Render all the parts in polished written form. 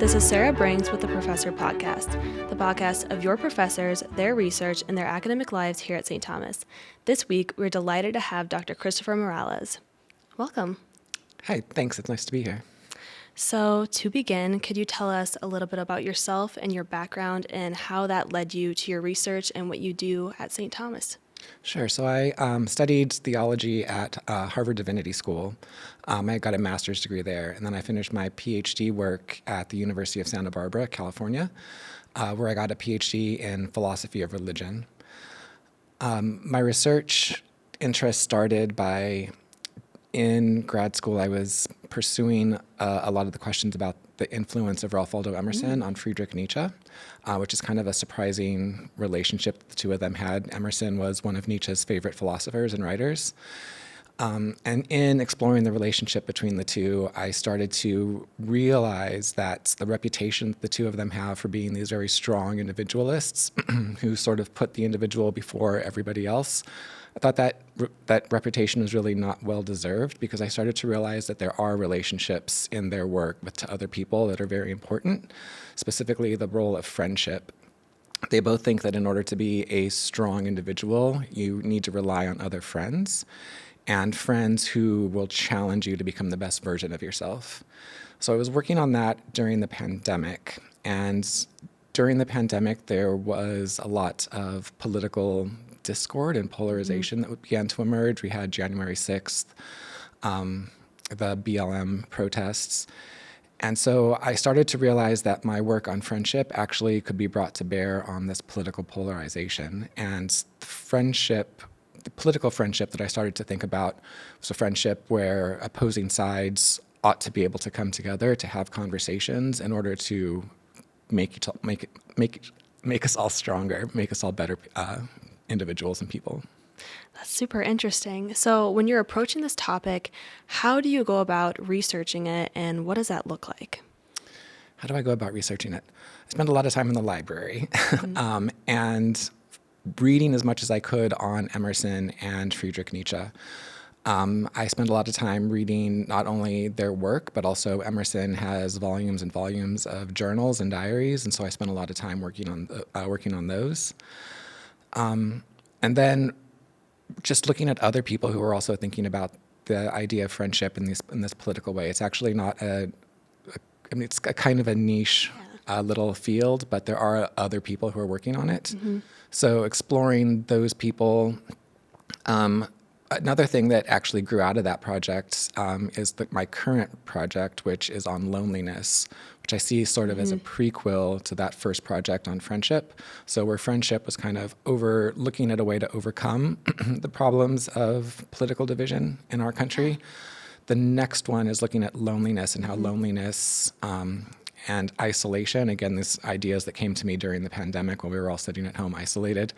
This is Sarah Brings with the Professor Podcast, the podcast of your professors, their research, and their academic lives here at St. Thomas. This week, we're delighted to have Dr. Christopher Morales. Welcome. Hi, thanks. It's nice to be here. So, to begin, could you tell us a little bit about yourself and your background and how that led you to your research and what you do at St. Thomas? Sure. So I studied theology at Harvard Divinity School. I got a master's degree there, and then I finished my PhD work at the University of Santa Barbara, California, where I got a PhD in philosophy of religion. My research interest started by, in grad school, I was pursuing a lot of the questions about the influence of Ralph Waldo Emerson on Friedrich Nietzsche, which is kind of a surprising relationship the two of them had. Emerson was one of Nietzsche's favorite philosophers and writers. And in exploring the relationship between the two, I started to realize that the reputation the two of them have for being these very strong individualists who sort of put the individual before everybody else, I thought that reputation was really not well deserved, because I started to realize that there are relationships in their work to other people that are very important, specifically the role of friendship. They both think that in order to be a strong individual, you need to rely on other friends, and friends who will challenge you to become the best version of yourself. So I was working on that during the pandemic, and during the pandemic there was a lot of political discord and polarization that began to emerge. We had January 6th, the BLM protests. And so I started to realize that my work on friendship actually could be brought to bear on this political polarization. And the political friendship that I started to think about was a friendship where opposing sides ought to be able to come together to have conversations in order to make us all stronger, make us all better individuals and people. That's super interesting. So when you're approaching this topic, how do you go about researching it, and what does that look like? How do I go about researching it? I spend a lot of time in the library and reading as much as I could on Emerson and Friedrich Nietzsche. I spend a lot of time reading not only their work, but also Emerson has volumes and volumes of journals and diaries, and so I spend a lot of time working on those. And then just looking at other people who are also thinking about the idea of friendship in this political way. It's actually not it's a kind of a niche little field, but there are other people who are working on it. Mm-hmm. So exploring those people. Another thing that actually grew out of that project is my current project, which is on loneliness, which I see sort of as a prequel to that first project on friendship. So where friendship was kind of looking at a way to overcome the problems of political division in our country. The next one is looking at loneliness and how loneliness and isolation, again, these ideas that came to me during the pandemic when we were all sitting at home isolated,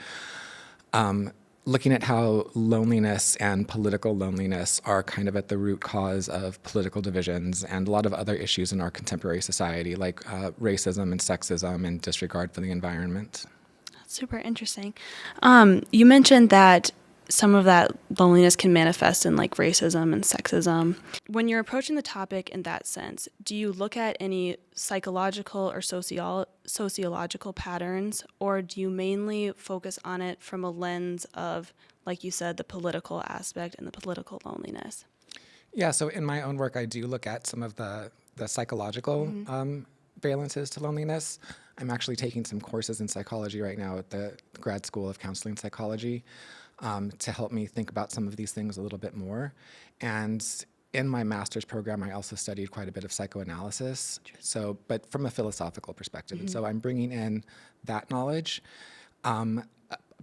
looking at how loneliness and political loneliness are kind of at the root cause of political divisions and a lot of other issues in our contemporary society, like racism and sexism and disregard for the environment. That's super interesting. You mentioned that some of that loneliness can manifest in like racism and sexism. When you're approaching the topic in that sense, do you look at any psychological or sociological patterns, or do you mainly focus on it from a lens of, like you said, the political aspect and the political loneliness? Yeah, so in my own work, I do look at some of the psychological valences to loneliness. I'm actually taking some courses in psychology right now at the Grad School of Counseling Psychology to help me think about some of these things a little bit more. And in my master's program, I also studied quite a bit of psychoanalysis, but from a philosophical perspective. And so I'm bringing in that knowledge. A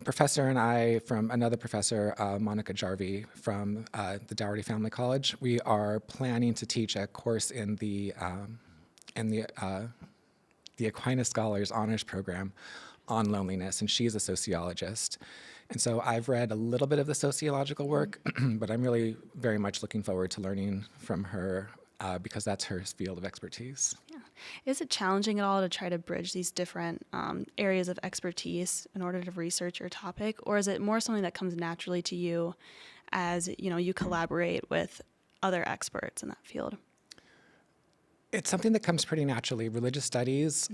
professor and I, from another professor, Monica Jarvie from the Dougherty Family College, we are planning to teach a course in the Aquinas Scholars Honors Program on loneliness, and she's a sociologist. And so I've read a little bit of the sociological work, but I'm really very much looking forward to learning from her because that's her field of expertise. Yeah. Is it challenging at all to try to bridge these different areas of expertise in order to research your topic, or is it more something that comes naturally to you as you collaborate with other experts in that field? It's something that comes pretty naturally. Religious studies,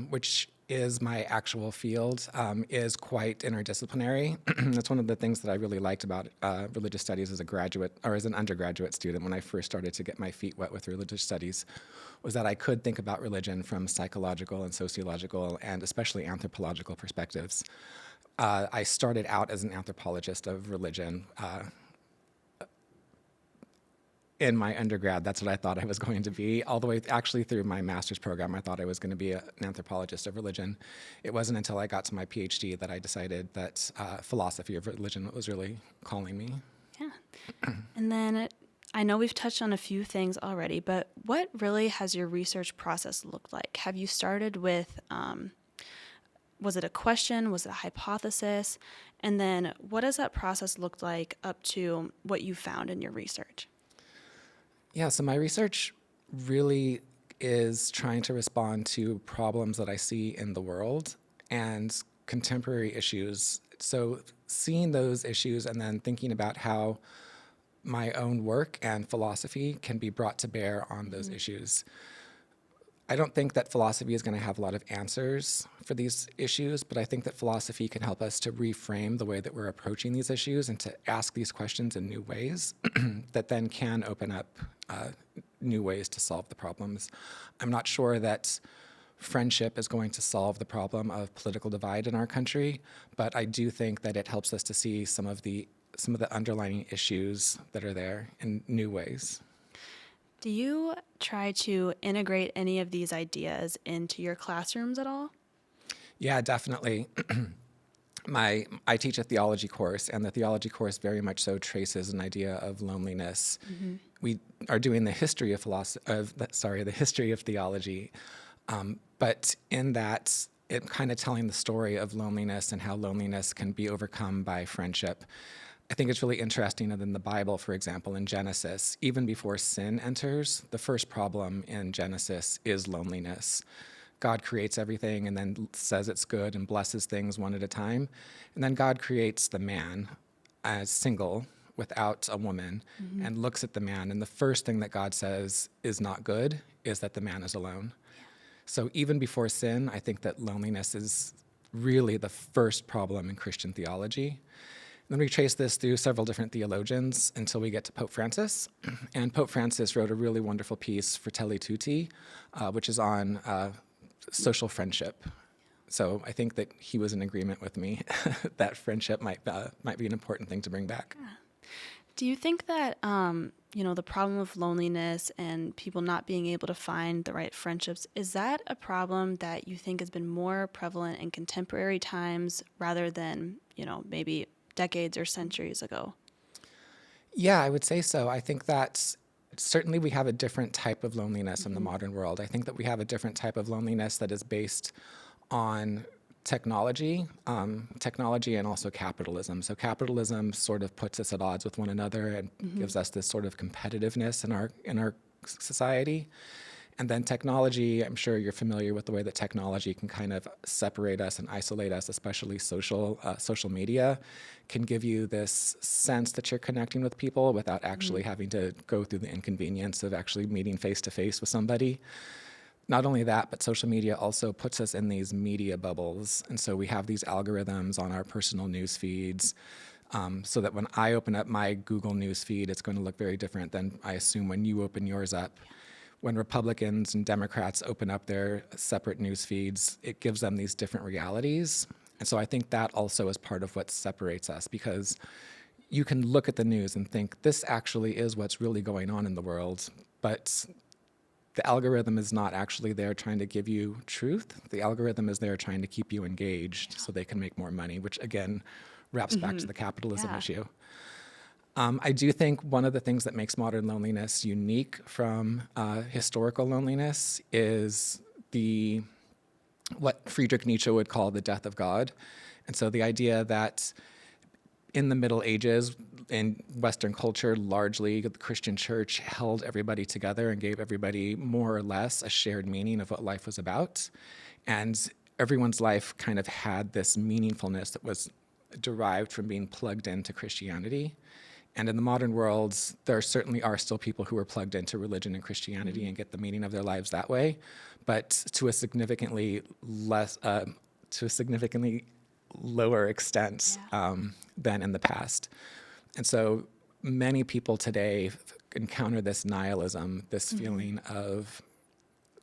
which is my actual field, is quite interdisciplinary. That's one of the things that I really liked about religious studies as a graduate or as an undergraduate student when I first started to get my feet wet with religious studies, was that I could think about religion from psychological and sociological and especially anthropological perspectives. I started out as an anthropologist of religion. In my undergrad, that's what I thought I was going to be. All the way actually through my master's program, I thought I was going to be an anthropologist of religion. It wasn't until I got to my PhD that I decided that philosophy of religion was really calling me. Yeah. And then I know we've touched on a few things already, but what really has your research process looked like? Have you started with, was it a question? Was it a hypothesis? And then what does that process look like up to what you found in your research? Yeah, so my research really is trying to respond to problems that I see in the world and contemporary issues. So seeing those issues and then thinking about how my own work and philosophy can be brought to bear on those issues. I don't think that philosophy is going to have a lot of answers for these issues, but I think that philosophy can help us to reframe the way that we're approaching these issues and to ask these questions in new ways that then can open up new ways to solve the problems. I'm not sure that friendship is going to solve the problem of political divide in our country, but I do think that it helps us to see some of the underlying issues that are there in new ways. Do you try to integrate any of these ideas into your classrooms at all? Yeah, definitely. I teach a theology course, and the theology course very much so traces an idea of loneliness. We are doing the history of the history of theology, but in that, it kind of telling the story of loneliness and how loneliness can be overcome by friendship. I think it's really interesting that in the Bible, for example, in Genesis, even before sin enters, the first problem in Genesis is loneliness. God creates everything and then says it's good and blesses things one at a time. And then God creates the man as single without a woman and looks at the man. And the first thing that God says is not good is that the man is alone. So even before sin, I think that loneliness is really the first problem in Christian theology. Then we trace this through several different theologians until we get to Pope Francis. And Pope Francis wrote a really wonderful piece, Fratelli Tutti, which is on social friendship. So I think that he was in agreement with me that friendship might be an important thing to bring back. Do you think that, the problem of loneliness and people not being able to find the right friendships, is that a problem that you think has been more prevalent in contemporary times rather than, maybe decades or centuries ago? Yeah, I would say so. I think that certainly we have a different type of loneliness in the modern world. I think that we have a different type of loneliness that is based on technology and also capitalism. So capitalism sort of puts us at odds with one another and gives us this sort of competitiveness in our society. And then technology, I'm sure you're familiar with the way that technology can kind of separate us and isolate us, especially social media can give you this sense that you're connecting with people without actually having to go through the inconvenience of actually meeting face to face with somebody. Not only that, but social media also puts us in these media bubbles. And so we have these algorithms on our personal news feeds, so that when I open up my Google news feed, it's going to look very different than I assume when you open yours up. When Republicans and Democrats open up their separate news feeds, it gives them these different realities. And so I think that also is part of what separates us, because you can look at the news and think this actually is what's really going on in the world, but the algorithm is not actually there trying to give you truth. The algorithm is there trying to keep you engaged so they can make more money, which again wraps back to the capitalism issue. I do think one of the things that makes modern loneliness unique from historical loneliness is what Friedrich Nietzsche would call the death of God. And so the idea that in the Middle Ages, in Western culture, largely the Christian church held everybody together and gave everybody more or less a shared meaning of what life was about. And everyone's life kind of had this meaningfulness that was derived from being plugged into Christianity. And in the modern world, there certainly are still people who are plugged into religion and Christianity and get the meaning of their lives that way, but to a significantly lower extent than in the past. And so many people today encounter this nihilism, this feeling of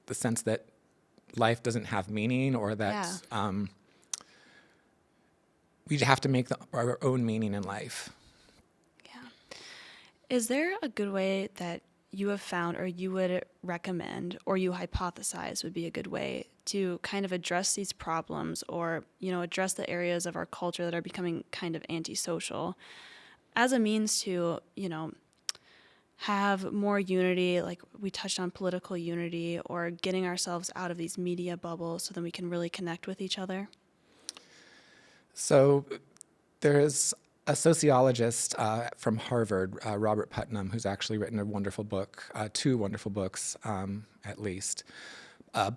the sense that life doesn't have meaning, or that we have to make our own meaning in life. Yeah. Is there a good way that you have found, or you would recommend, or you hypothesize would be a good way to kind of address these problems, or, address the areas of our culture that are becoming kind of antisocial, as a means to, have more unity, like we touched on political unity, or getting ourselves out of these media bubbles so that we can really connect with each other? So there is a sociologist from Harvard, Robert Putnam, who's actually written a wonderful book, two wonderful books at least,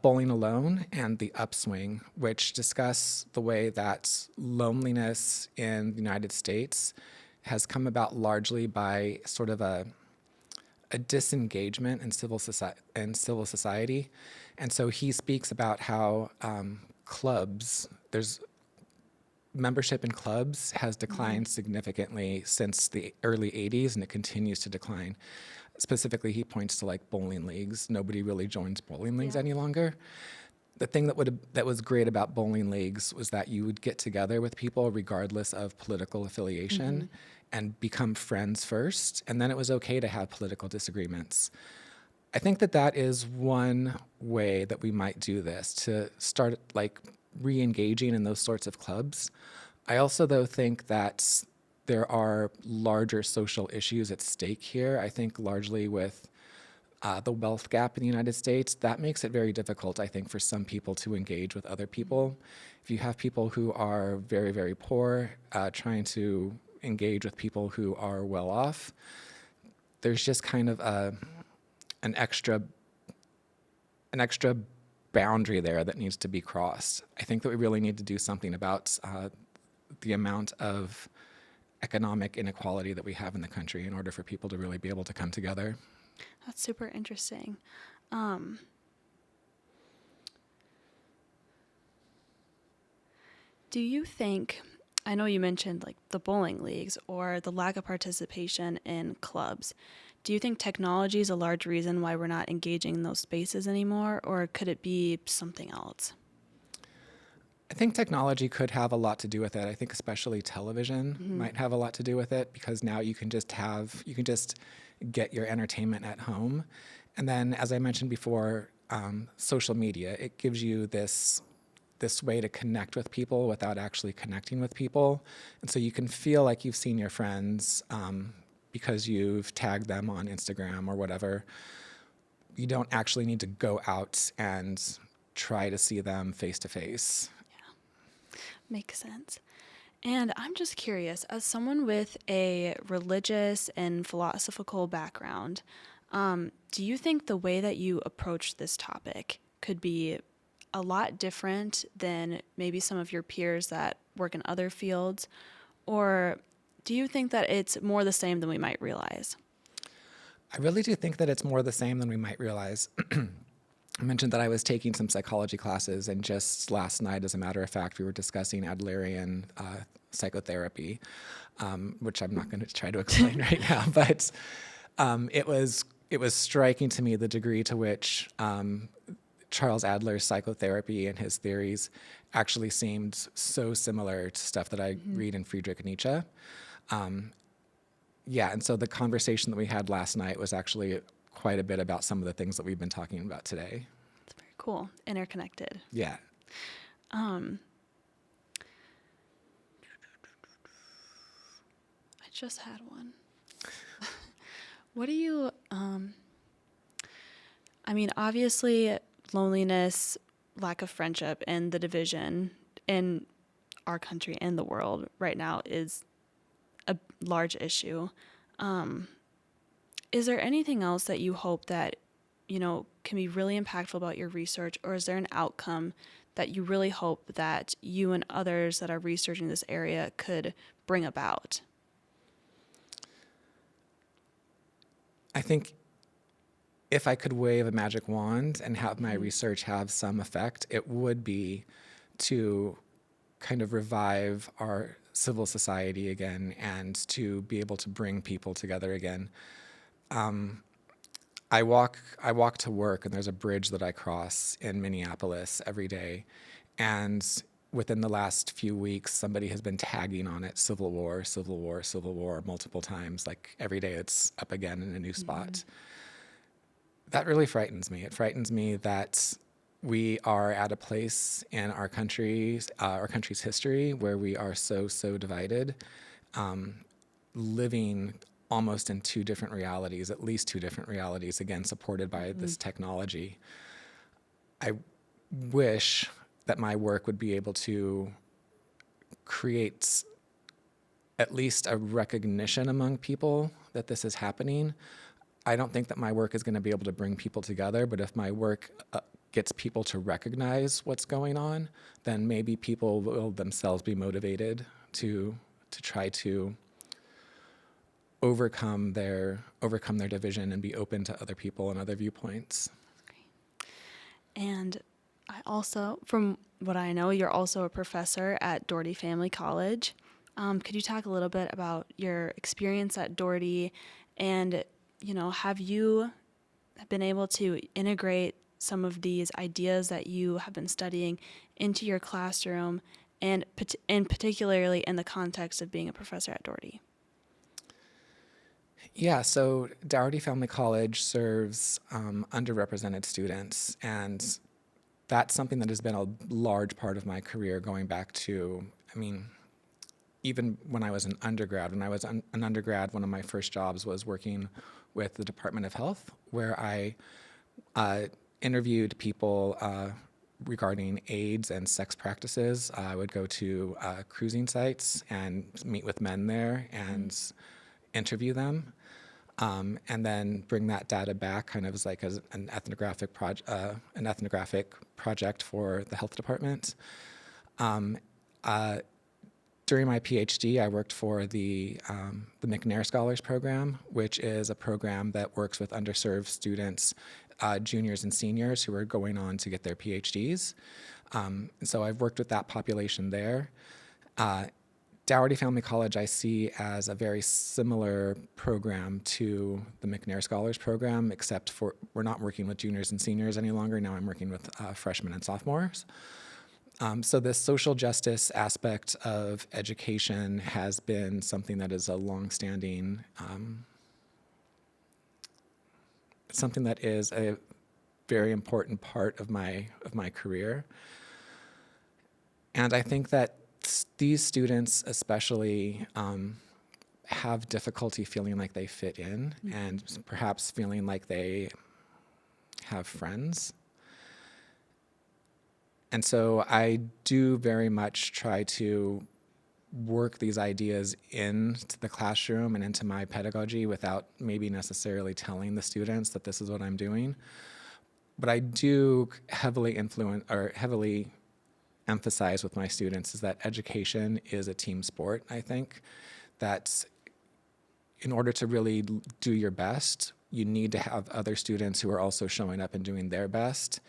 Bowling Alone and The Upswing, which discuss the way that loneliness in the United States has come about largely by sort of a disengagement in civil society. And so he speaks about how there's membership in clubs has declined significantly since the early 80s, and it continues to decline. Specifically, he points to like bowling leagues. Nobody really joins bowling leagues any longer. The thing that was great about bowling leagues was that you would get together with people regardless of political affiliation and become friends first, and then it was okay to have political disagreements. I think that is one way that we might do this, to start like re-engaging in those sorts of clubs. I also, though, think that there are larger social issues at stake here. I think largely with the wealth gap in the United States, that makes it very difficult, I think, for some people to engage with other people. If you have people who are very, very poor trying to engage with people who are well off, there's just kind of an extra boundary there that needs to be crossed. I think that we really need to do something about the amount of economic inequality that we have in the country in order for people to really be able to come together. That's super interesting. Do you think, I know you mentioned like the bowling leagues or the lack of participation in clubs. Do you think technology is a large reason why we're not engaging in those spaces anymore, or could it be something else? I think technology could have a lot to do with it. I think especially television might have a lot to do with it, because now you can just get your entertainment at home. And then, as I mentioned before, social media, it gives you this way to connect with people without actually connecting with people. And so you can feel like you've seen your friends because you've tagged them on Instagram or whatever. You don't actually need to go out and try to see them face to face. Yeah, makes sense. And I'm just curious, as someone with a religious and philosophical background, do you think the way that you approach this topic could be a lot different than maybe some of your peers that work in other fields? Or do you think that it's more the same than we might realize? I really do think that it's more the same than we might realize. I mentioned that I was taking some psychology classes, and just last night, as a matter of fact, we were discussing Adlerian psychotherapy, which I'm not going to try to explain right now, but it was striking to me the degree to which Charles Adler's psychotherapy and his theories actually seemed so similar to stuff that I read in Friedrich Nietzsche. And so the conversation that we had last night was actually quite a bit about some of the things that we've been talking about today. It's very cool. Interconnected. Yeah. I just had one. What do you, obviously loneliness, lack of friendship, and the division in our country and the world right now is a large issue. Is there anything else that you hope that, can be really impactful about your research, or is there an outcome that you really hope that you and others that are researching this area could bring about? I think if I could wave a magic wand and have my research have some effect, it would be to kind of revive our civil society again and to be able to bring people together again. I walk to work, and there's a bridge that I cross in Minneapolis every day, and within the last few weeks, somebody has been tagging on it Civil War, Civil War, Civil War multiple times. Like every day it's up again in a new spot. That really frightens me. It frightens me that we are at a place in our country's history where we are so divided, living almost in two different realities, at least two different realities, again, supported by this technology. I wish that my work would be able to create at least a recognition among people that this is happening. I don't think that my work is going to be able to bring people together, but if my work gets people to recognize what's going on, then maybe people will themselves be motivated to try to overcome their division and be open to other people and other viewpoints. And I also, from what I know, you're also a professor at Doherty Family College. Could you talk a little bit about your experience at Doherty, and have you been able to integrate some of these ideas that you have been studying into your classroom, and particularly in the context of being a professor at Doherty? Yeah, so Doherty Family College serves underrepresented students, and that's something that has been a large part of my career going back to, even when I was an undergrad. When I was an undergrad, one of my first jobs was working with the Department of Health, where I interviewed people regarding AIDS and sex practices. I would go to cruising sites and meet with men there and interview them, and then bring that data back kind of as an ethnographic project for the health department. During my PhD, I worked for the McNair Scholars Program, which is a program that works with underserved students, juniors and seniors who are going on to get their PhDs. So I've worked with that population there. Doherty Family College I see as a very similar program to the McNair Scholars Program, except for we're not working with juniors and seniors any longer. Now I'm working with freshmen and sophomores. So this social justice aspect of education has been something that is a longstanding, something that is a very important part of my career. And I think that these students especially have difficulty feeling like they fit in, and perhaps feeling like they have friends. And so I do very much try to work these ideas into the classroom and into my pedagogy without maybe necessarily telling the students that this is what I'm doing. But I do heavily emphasize with my students is that education is a team sport. I think that in order to really do your best, you need to have other students who are also showing up and doing their best,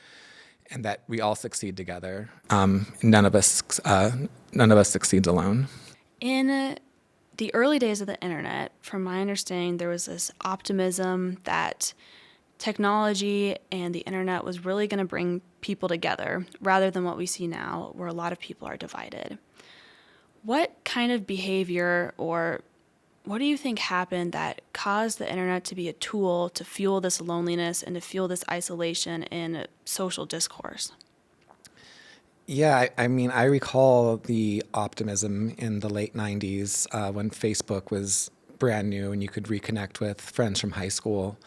and that we all succeed together. None of us succeeds alone. In the early days of the internet, from my understanding, there was this optimism that technology and the internet was really going to bring people together, rather than what we see now, where a lot of people are divided. What kind of behavior, or what do you think happened that caused the internet to be a tool to fuel this loneliness and to fuel this isolation in social discourse? Yeah, I recall the optimism in the late 90s when Facebook was brand new and you could reconnect with friends from high school.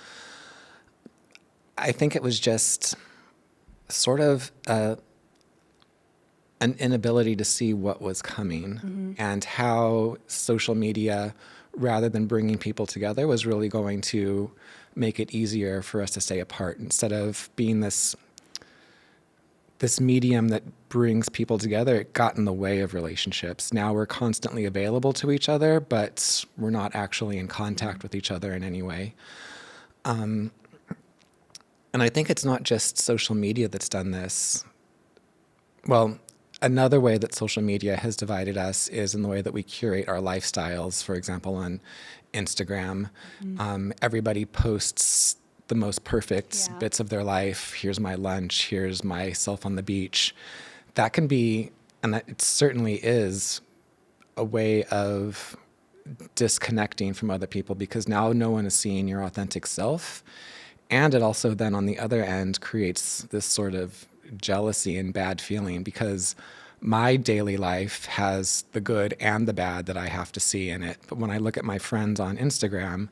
I think it was just sort of an inability to see what was coming, and how social media, rather than bringing people together, was really going to make it easier for us to stay apart, instead of being this medium that brings people together. It got in the way of relationships. Now we're constantly available to each other, but we're not actually in contact with each other in any way. And I think it's not just social media that's done this. Well, another way that social media has divided us is in the way that we curate our lifestyles. For example, on Instagram, everybody posts the most perfect Yeah. bits of their life. Here's my lunch. Here's myself on the beach. That can be, and that it certainly is, a way of disconnecting from other people because now no one is seeing your authentic self. And it also then on the other end creates this sort of jealousy and bad feeling because my daily life has the good and the bad that I have to see in it. But when I look at my friends on Instagram,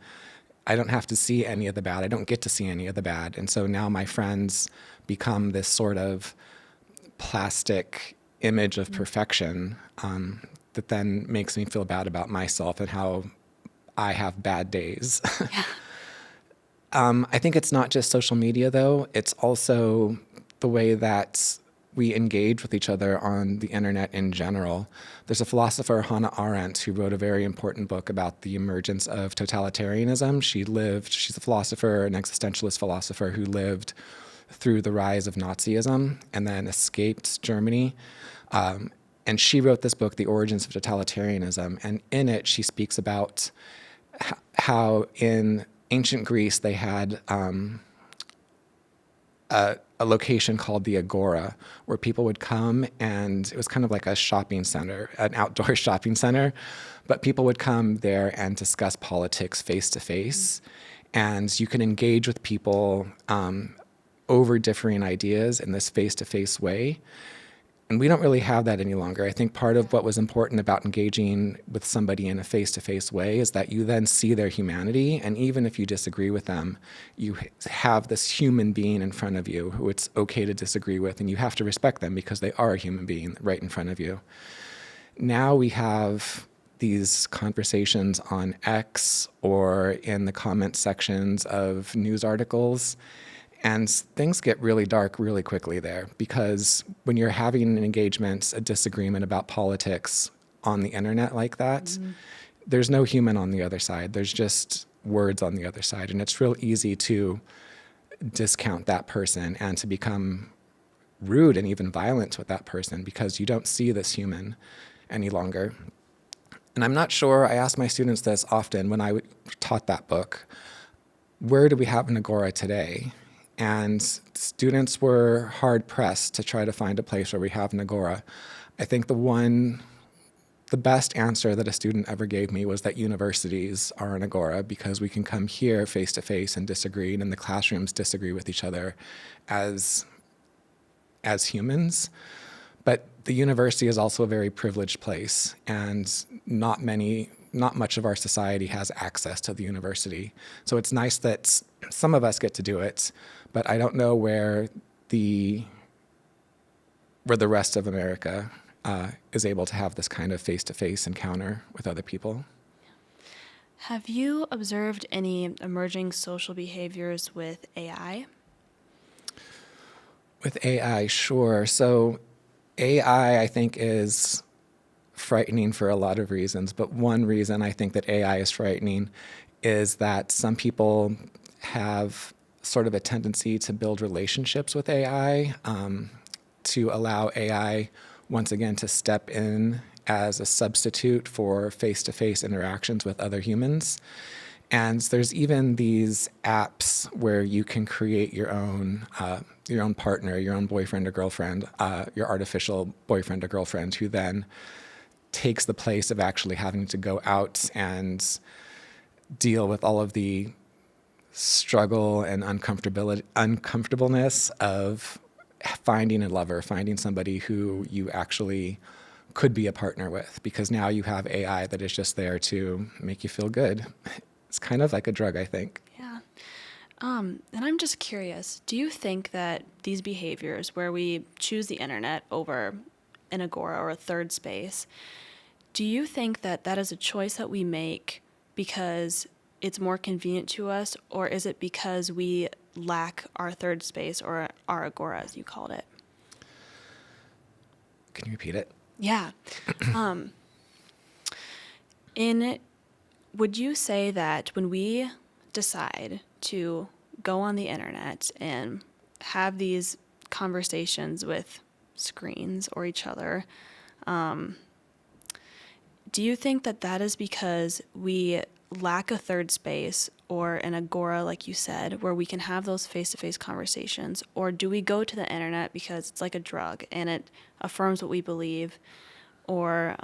I don't have to see any of the bad. I don't get to see any of the bad. And so now my friends become this sort of plastic image of perfection that then makes me feel bad about myself and how I have bad days. Yeah. I think it's not just social media, though. It's also the way that we engage with each other on the internet in general. There's a philosopher, Hannah Arendt, who wrote a very important book about the emergence of totalitarianism. She's a philosopher, an existentialist philosopher who lived through the rise of Nazism and then escaped Germany. And she wrote this book, The Origins of Totalitarianism. And in it, she speaks about how in ancient Greece they had a location called the Agora, where people would come, and it was kind of like a shopping center, an outdoor shopping center, but people would come there and discuss politics face to face, and you can engage with people over differing ideas in this face to face way. And we don't really have that any longer. I think part of what was important about engaging with somebody in a face-to-face way is that you then see their humanity, and even if you disagree with them, you have this human being in front of you who it's okay to disagree with, and you have to respect them because they are a human being right in front of you. Now we have these conversations on X or in the comment sections of news articles, and things get really dark really quickly there because when you're having an engagement, a disagreement about politics on the internet like that, there's no human on the other side. There's just words on the other side. And it's real easy to discount that person and to become rude and even violent with that person because you don't see this human any longer. And I'm not sure, I ask my students this often when I taught that book, where do we have an agora today? And students were hard-pressed to try to find a place where we have an agora. I think the best answer that a student ever gave me was that universities are an agora because we can come here face-to-face and disagree, and in the classrooms disagree with each other as humans. But the university is also a very privileged place, and not much of our society has access to the university. So it's nice that some of us get to do it, but I don't know where the rest of America is able to have this kind of face-to-face encounter with other people. Have you observed any emerging social behaviors with AI? With AI, sure. So AI, I think, is frightening for a lot of reasons, but one reason I think that AI is frightening is that some people have sort of a tendency to build relationships with AI, to allow AI, once again, to step in as a substitute for face-to-face interactions with other humans. And there's even these apps where you can create your own partner, your own boyfriend or girlfriend, your artificial boyfriend or girlfriend, who then takes the place of actually having to go out and deal with all of the struggle and uncomfortableness of finding a lover, finding somebody who you actually could be a partner with, because now you have AI that is just there to make you feel good. It's kind of like a drug, I think. Yeah. And I'm just curious, do you think that these behaviors where we choose the internet over an agora or a third space, do you think that that is a choice that we make because it's more convenient to us, or is it because we lack our third space or our agora, as you called it? Can you repeat it? Yeah. Would you say that when we decide to go on the internet and have these conversations with screens or each other, do you think that that is because we lack a third space or an agora, like you said, where we can have those face-to-face conversations? Or do we go to the internet because it's like a drug and it affirms what we believe? Or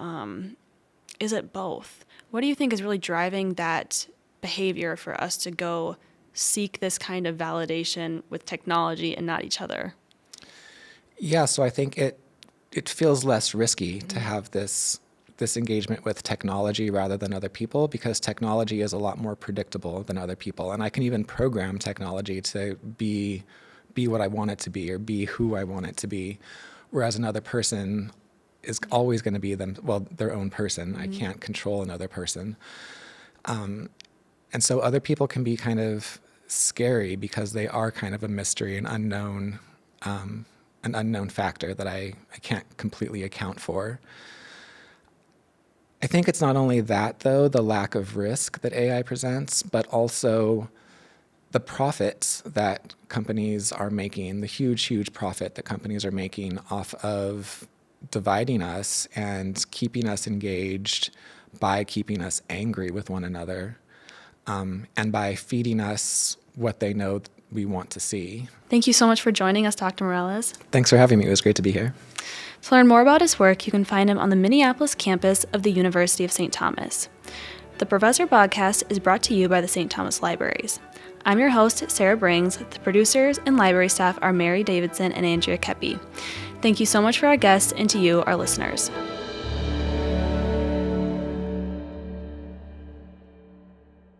is it both? What do you think is really driving that behavior for us to go seek this kind of validation with technology and not each other? Yeah, so I think it feels less risky to have this engagement with technology rather than other people, because technology is a lot more predictable than other people. And I can even program technology to be what I want it to be or be who I want it to be. Whereas another person is always going to be their own person. I can't control another person. And so other people can be kind of scary because they are kind of a mystery, an unknown factor that I can't completely account for. I think it's not only that, though, the lack of risk that AI presents, but also the profits that companies are making, the huge profit that companies are making off of dividing us and keeping us engaged by keeping us angry with one another, and by feeding us what they know we want to see. Thank you so much for joining us, Dr. Morales. Thanks for having me. It was great to be here. To learn more about his work, you can find him on the Minneapolis campus of the University of St. Thomas. The Professor Podcast is brought to you by the St. Thomas Libraries. I'm your host, Sarah Brings. The producers and library staff are Mary Davidson and Andrea Kepi. Thank you so much for our guests and to you, our listeners.